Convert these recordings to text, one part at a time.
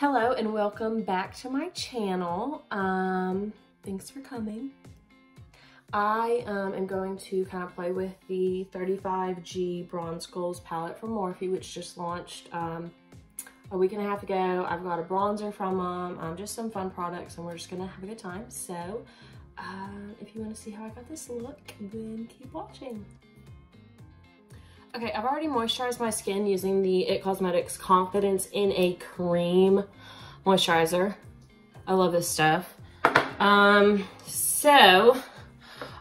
Hello and welcome back to my channel. Thanks for coming. I am going to kind of play with the 35G Bronze Goals palette from Morphe, which just launched a week and a half ago. I've got a bronzer from them, just some fun products, and we're just gonna have a good time. So if you want to see how I got this look, then keep watching. Okay, I've already moisturized my skin using the IT Cosmetics Confidence in a Cream moisturizer. I love this stuff. So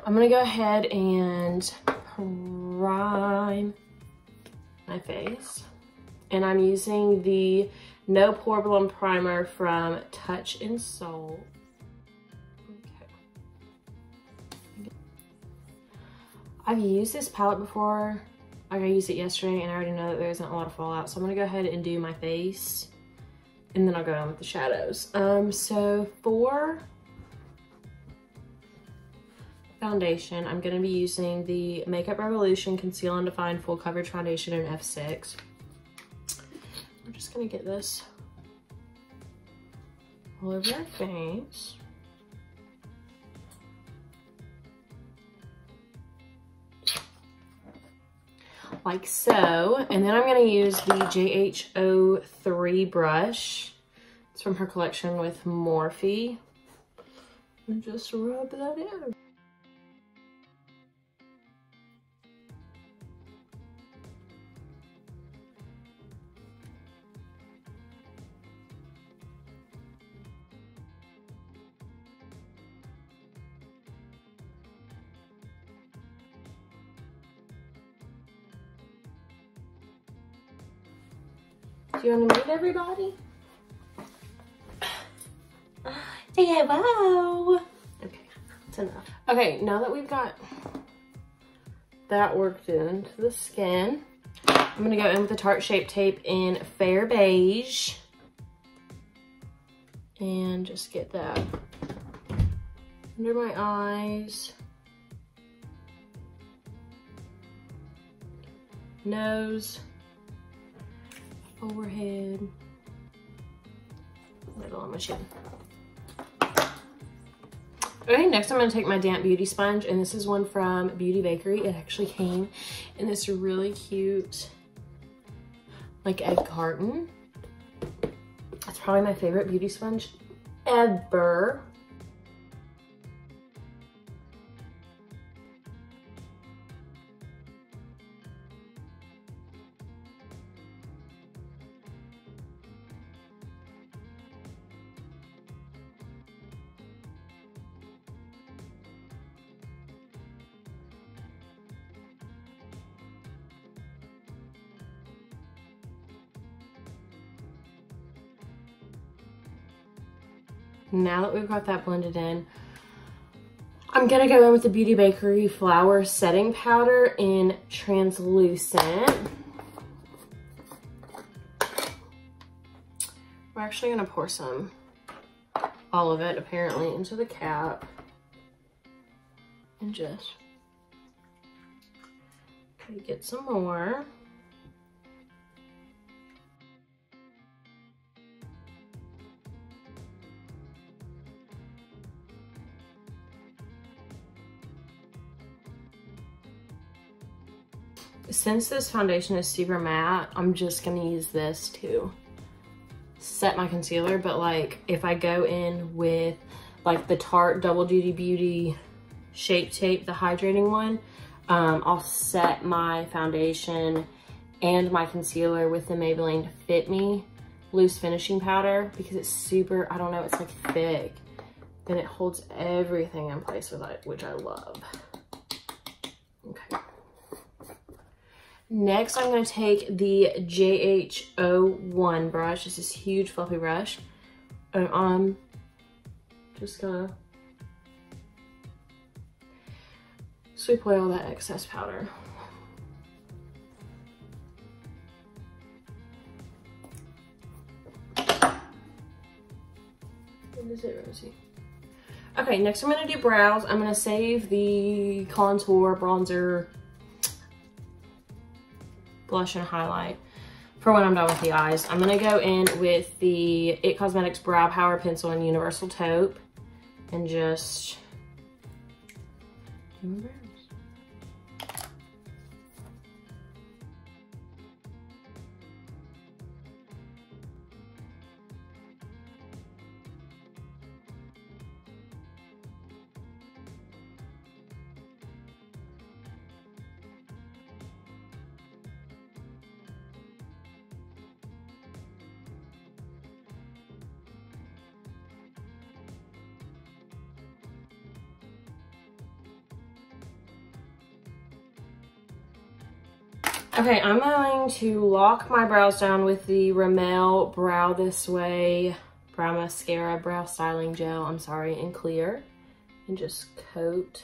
I'm gonna go ahead and prime my face. And I'm using the No Pore Blem Primer from Touch and Soul. Okay. I've used this palette before. Like, I used it yesterday and I already know that there isn't a lot of fallout. So I'm gonna go ahead and do my face and then I'll go on with the shadows. So for foundation, I'm gonna be using the Makeup Revolution Conceal and Define Full Coverage Foundation in F6. I'm just gonna get this all over my face. Like so, and then I'm going to use the JH03 brush. It's from her collection with Morphe. And just rub that in. Do you want to meet everybody? Say hello. Okay, that's enough. Okay, now that we've got that worked into the skin, I'm gonna go in with the Tarte Shape Tape in Fair Beige and just get that under my eyes, nose, overhead, middle of my chin. Okay, next I'm going to take my damp beauty sponge, and this is one from Beauty Bakery. It actually came in this really cute like egg carton. It's probably my favorite beauty sponge ever. Now that we've got that blended in, I'm gonna go in with the Beauty Bakery Flower Setting Powder in Translucent. We're actually gonna pour all of it apparently into the cap and just get some more. Since this foundation is super matte, I'm just gonna use this to set my concealer. But like, if I go in with like the Tarte Double Duty Beauty Shape Tape, the hydrating one, I'll set my foundation and my concealer with the Maybelline Fit Me Loose Finishing Powder, because it's super, I don't know, it's like thick and it holds everything in place with it, which I love. Okay. Next, I'm going to take the JH01 brush. It's this huge fluffy brush. And I'm just going to sweep away all that excess powder. What is it, Rosie? Okay, next I'm going to do brows. I'm going to save the contour, bronzer, blush, and highlight for when I'm done with the eyes. I'm gonna go in with the It Cosmetics Brow Power Pencil in Universal Taupe and just do my brows. Okay, I'm going to lock my brows down with the Rimmel Brow This Way Brow Mascara Brow Styling Gel, I'm sorry, in clear. And just coat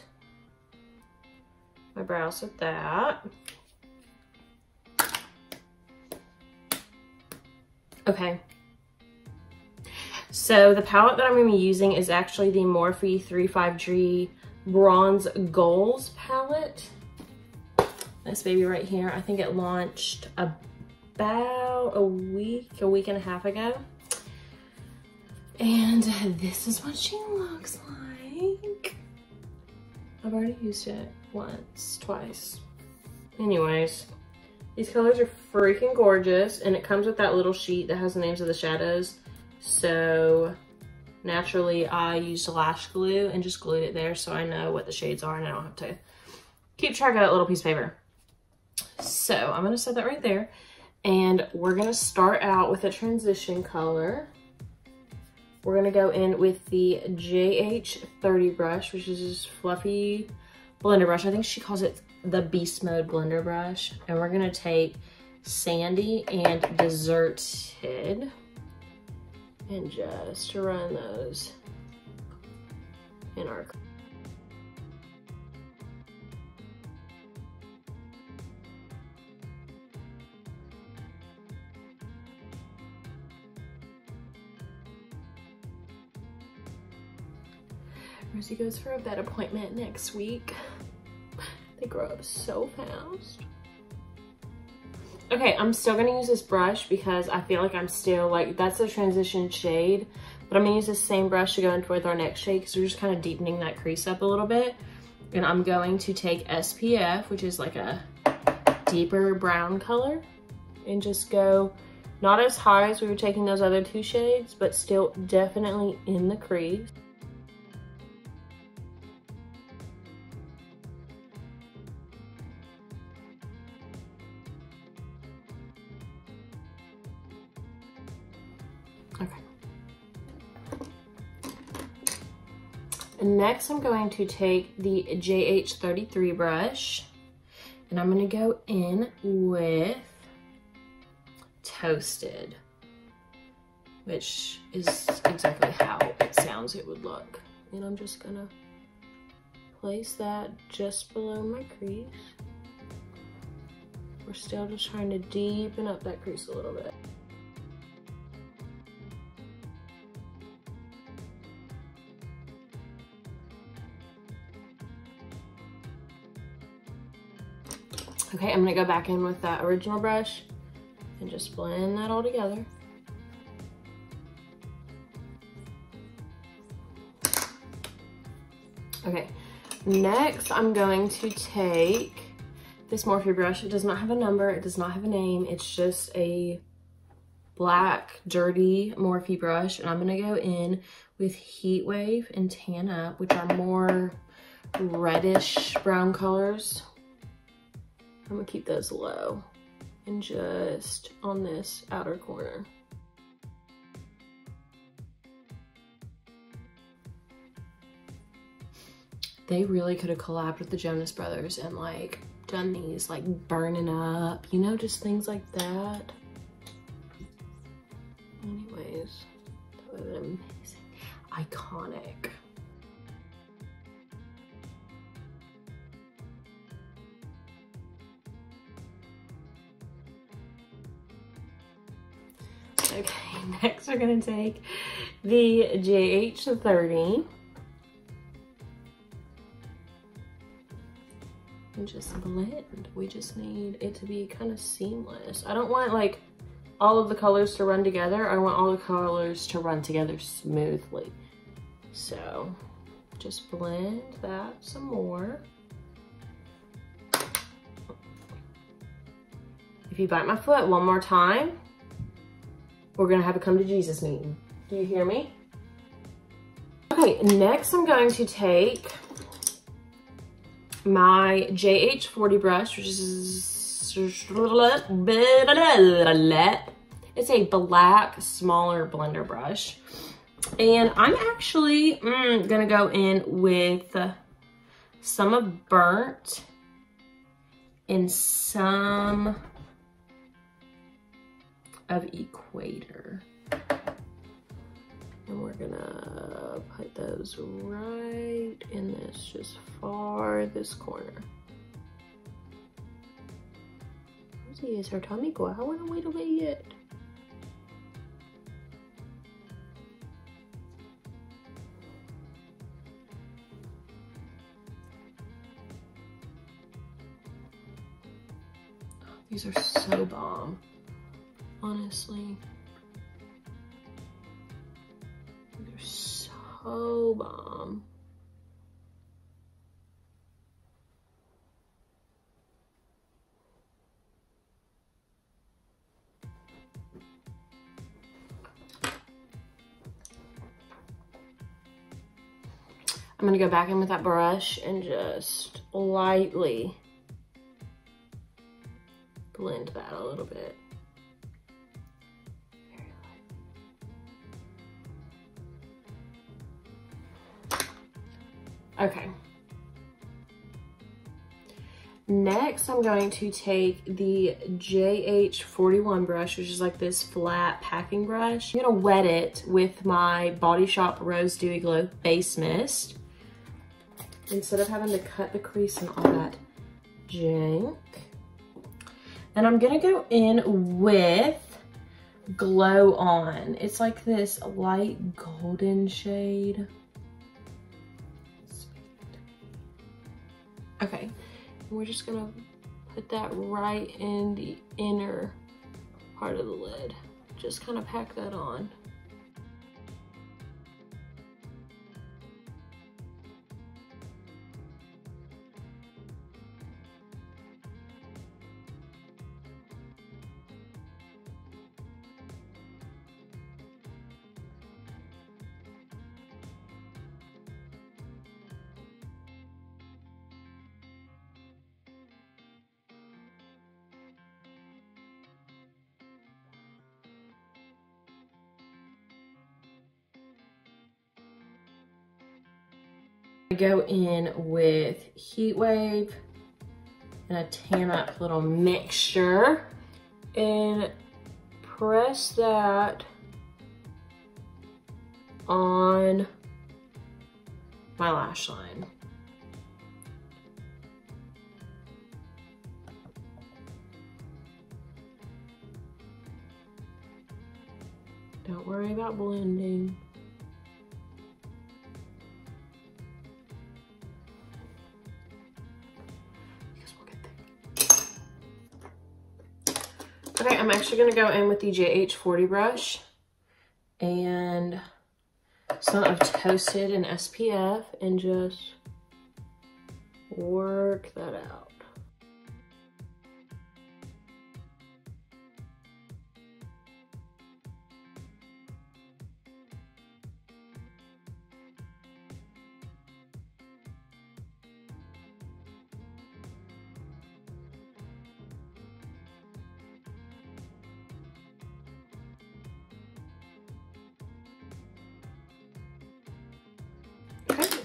my brows with that. Okay. So the palette that I'm going to be using is actually the Morphe 35G Bronze Goals palette. This baby right here, I think it launched about a week and a half ago. And this is what she looks like. I've already used it once, twice. Anyways, these colors are freaking gorgeous, and it comes with that little sheet that has the names of the shadows. So naturally I used lash glue and just glued it there so I know what the shades are and I don't have to keep track of that little piece of paper. So I'm gonna set that right there, and we're gonna start out with a transition color. We're gonna go in with the JH30 brush, which is this fluffy blender brush. I think she calls it the Beast Mode blender brush. And we're gonna take Sandy and Deserted and just run those in our Rosie goes for a vet appointment next week. They grow up so fast. Okay, I'm still gonna use this brush because I feel like I'm still like, that's the transition shade, but I'm gonna use the same brush to go in with our next shade because we're just kind of deepening that crease up a little bit. And I'm going to take SPF, which is like a deeper brown color, and just go not as high as we were taking those other two shades, but still definitely in the crease. Next, I'm going to take the JH33 brush, and I'm going to go in with Toasted, which is exactly how it sounds it would look. And I'm just going to place that just below my crease. We're still just trying to deepen up that crease a little bit. Okay, I'm gonna go back in with that original brush and just blend that all together. Okay, next I'm going to take this Morphe brush. It does not have a number, it does not have a name. It's just a black, dirty Morphe brush. And I'm gonna go in with Heat Wave and Tan Up, which are more reddish brown colors. I'm gonna keep those low and just on this outer corner. They really could have collabed with the Jonas Brothers and like done these like burning up, you know, just things like that. Anyways, that would have been amazing. Iconic. Okay, next we're gonna take the JH30 and just blend. We just need it to be kind of seamless. I don't want like all of the colors to run together. I want all the colors to run together smoothly. So just blend that some more. If you bite my foot one more time, we're gonna have a come to Jesus meeting. Do you hear me? Okay, next I'm going to take my JH40 brush, which is, it's a black, smaller blender brush. And I'm actually gonna go in with some of Burnt and some of Equator. And we're gonna put those right in this just farthest corner. Rosie is her tummy go. I wanna wait a bit yet. These are so bomb, honestly. They're so bomb. I'm gonna go back in with that brush and just lightly blend that a little bit. Okay. Next, I'm going to take the JH41 brush, which is like this flat packing brush. I'm gonna wet it with my Body Shop Rose Dewy Glow Base Mist, instead of having to cut the crease and all that jank. And I'm gonna go in with Glow On. It's like this light golden shade. Okay, we're just gonna put that right in the inner part of the lid. Just kind of pack that on. Go in with Heat Wave and a tan up little mixture and press that on my lash line. Don't worry about blending. Okay, I'm actually gonna go in with the JH40 brush and some of Toasted and SPF and just work that out.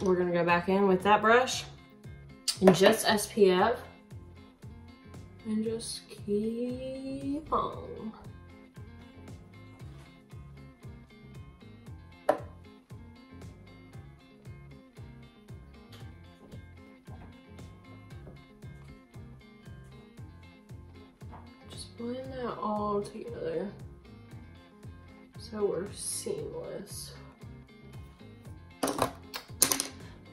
We're gonna go back in with that brush and just SPF and just keep on. Just blend that all together so we're seamless.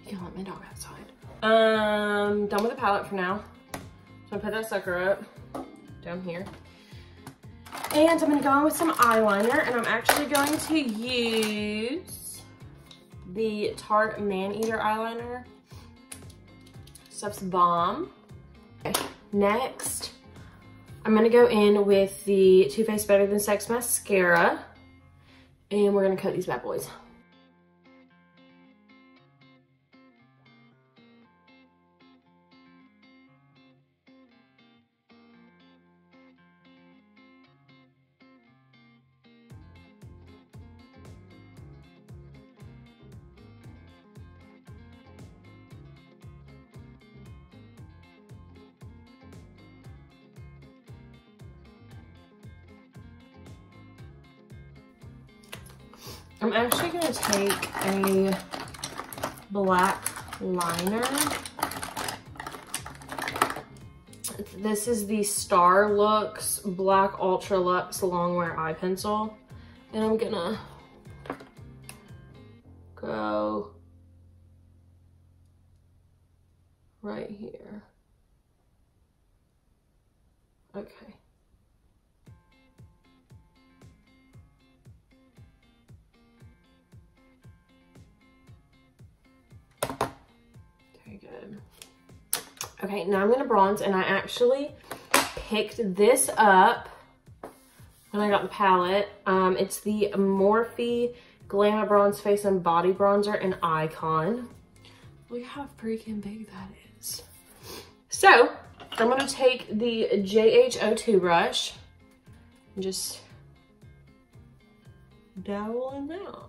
You can let my dog outside. Done with the palette for now. So I put that sucker up down here. And I'm gonna go in with some eyeliner, and I'm actually going to use the Tarte Man-Eater eyeliner. Stuff's bomb. Okay. Next, I'm gonna go in with the Too Faced Better Than Sex mascara, and we're gonna coat these bad boys. I'm actually gonna take a black liner. This is the Star Looks Black Ultra Luxe Longwear Eye Pencil. And I'm gonna go right here. Okay. Very good. Okay, now I'm gonna bronze, and I actually picked this up when I got the palette. It's the Morphe Glamour Bronze Face and Body Bronzer in Icon. Look how freaking big that is. So, I'm gonna take the XOXOXO brush and just dabble in that.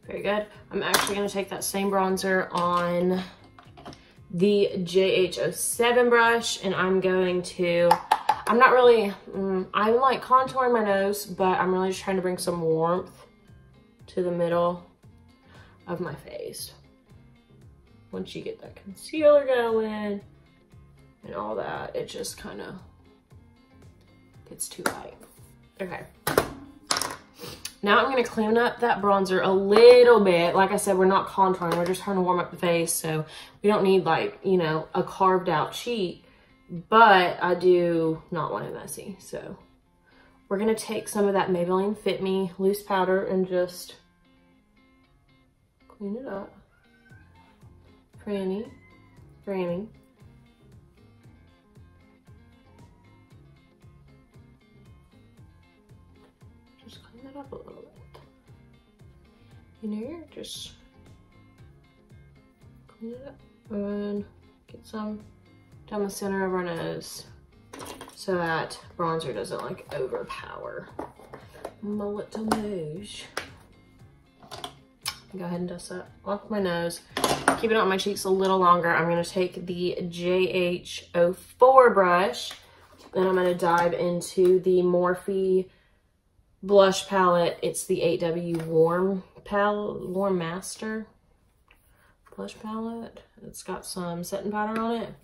Very good. I'm actually going to take that same bronzer on the XOXO7 brush, and I'm going to, I'm not really, I'm like contouring my nose, but I'm really just trying to bring some warmth to the middle of my face. Once you get that concealer going and all that, it just kind of gets too light. Okay. Now I'm gonna clean up that bronzer a little bit. Like I said, we're not contouring, we're just trying to warm up the face, so we don't need like, you know, a carved out cheek, but I do not want it messy. So we're gonna take some of that Maybelline Fit Me loose powder and just clean it up. Franny, Franny. Up a little bit. In here, just clean it up and get some down the center of our nose so that bronzer doesn't like overpower my little nose. Go ahead and dust that off my nose. Keeping it on my cheeks a little longer, I'm going to take the XOXO4 brush and I'm going to dive into the Morphe blush palette. It's the 8W Warm Master blush palette. It's got some setting powder on it.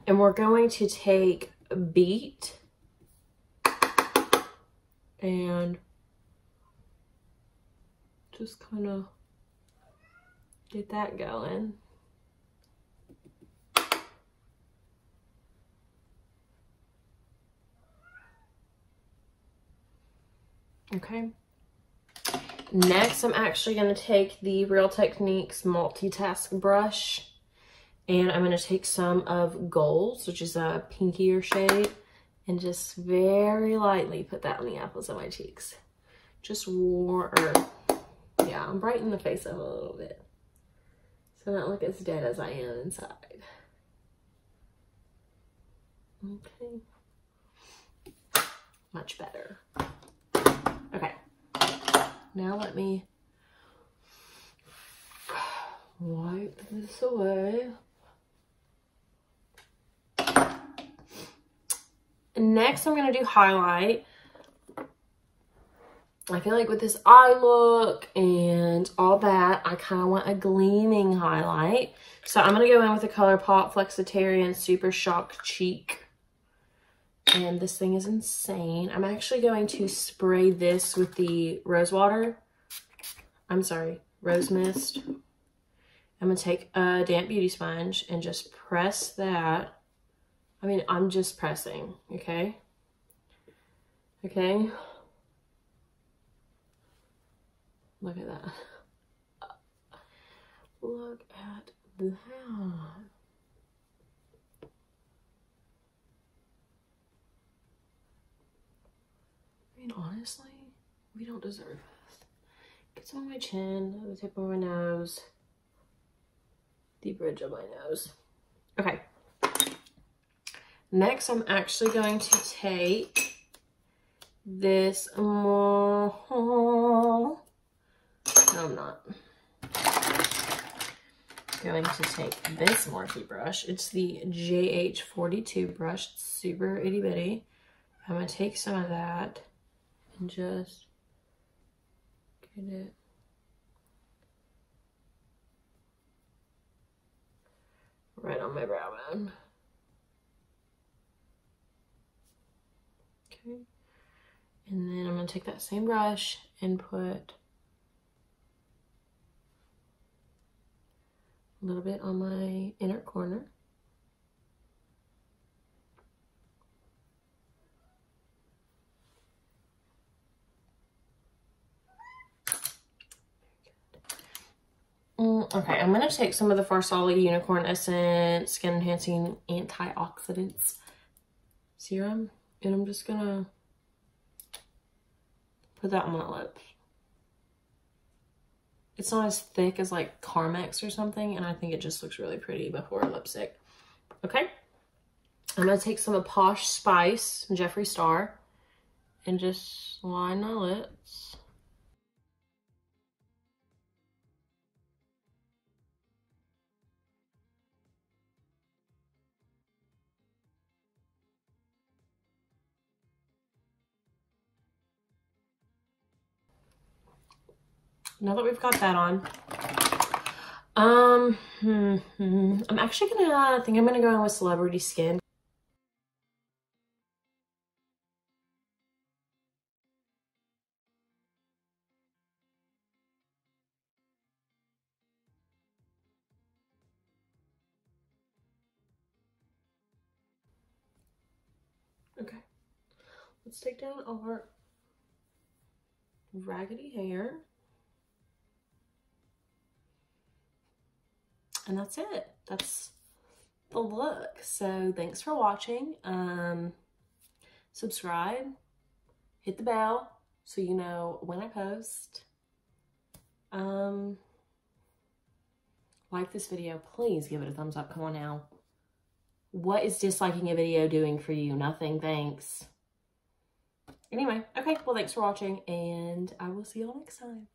And we're going to take Beat and just kind of get that going. Okay. Next, I'm actually going to take the Real Techniques Multitask brush, and I'm going to take some of Goals, which is a pinkier shade, and just very lightly put that on the apples of my cheeks. Just I'm brightening the face up a little bit, so I don't look as dead as I am inside. Okay. Much better. Okay, now let me wipe this away. Next, I'm going to do highlight. I feel like with this eye look and all that, I kind of want a gleaming highlight. So I'm going to go in with the ColourPop Flexitarian Super Shock Cheek And this thing is insane. I'm actually going to spray this with the rose mist. I'm gonna take a damp beauty sponge and just press that. I mean, I'm just pressing, okay? Okay. Look at that. Look at that. I mean, honestly, we don't deserve this. Get some on my chin, the tip of my nose, the bridge of my nose. Okay. Next, I'm actually going to take this. No, I'm not. Going to take this Morphe brush. It's the JH42 brush. It's super itty bitty. I'm gonna take some of that and just get it right on my brow bone. Okay. And then I'm gonna take that same brush and put a little bit on my inner corner. Okay, I'm gonna take some of the Farsali Unicorn Essence Skin Enhancing Antioxidants Serum, and I'm just gonna put that on my lips. It's not as thick as like Carmex or something, and I think it just looks really pretty before lipstick. Okay, I'm gonna take some of Posh Spice Jeffree Star and just line my lips. Now that we've got that on, I'm actually I think I'm gonna go in with Celebrity Skin. Okay, let's take down our raggedy hair. And that's it. That's the look. So thanks for watching. Subscribe, hit the bell so you know when I post. Like this video, please give it a thumbs up. Come on now. What is disliking a video doing for you? Nothing, thanks. Anyway, okay, well, thanks for watching, and I will see y'all next time.